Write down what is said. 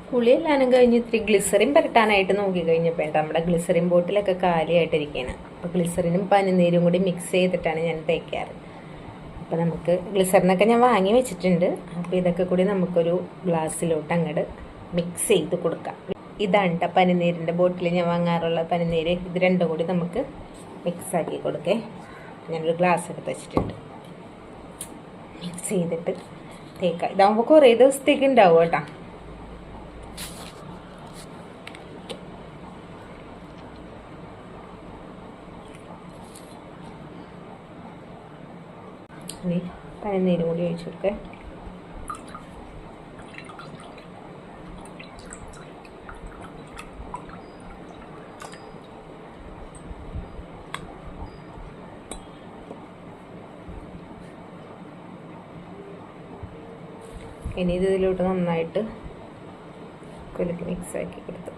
കുളിയെല്ലാനും കഴിഞ്ഞ് ഇത്തിരി ഗ്ലിസറിൻ പുരട്ടാനായിട്ട് നോക്കി കഴിഞ്ഞപ്പോൾ നമ്മുടെ ഗ്ലിസറിൻ ബോട്ടിലൊക്കെ കാലിയായിട്ടിരിക്കുകയാണ്. അപ്പോൾ ഗ്ലിസറിനും പനിനീരും കൂടി മിക്സ് ചെയ്തിട്ടാണ് ഞാൻ തേക്കാറ്. അപ്പോൾ നമുക്ക് ഗ്ലിസറിനൊക്കെ ഞാൻ വാങ്ങി വെച്ചിട്ടുണ്ട്. അപ്പോൾ ഇതൊക്കെ കൂടി നമുക്കൊരു ഗ്ലാസ്സിലോട്ട് അങ്ങോട്ട് മിക്സ് ചെയ്ത് കൊടുക്കാം. ഇതാണ് കേട്ടോ പനിനീരിൻ്റെ ബോട്ടിൽ ഞാൻ വാങ്ങാറുള്ള പനിനീര്. ഇത് രണ്ടും കൂടി നമുക്ക് മിക്സാക്കി കൊടുക്കേ. ഞാനൊരു ഗ്ലാസ് എടുത്ത് വെച്ചിട്ടുണ്ട്. മിക്സ് ചെയ്തിട്ട് തേക്കാം. ഇതാകുമ്പോൾ കുറേ ദിവസത്തേക്ക് ഉണ്ടാവും കേട്ടോ. ഇനി പനിനീരും കൂടി ഒഴിച്ചു കൊടുക്കുക. ഇനി ഇതിലോട്ട് നന്നായിട്ട് കുലുക്കി മിക്സാക്കി കൊടുത്തു.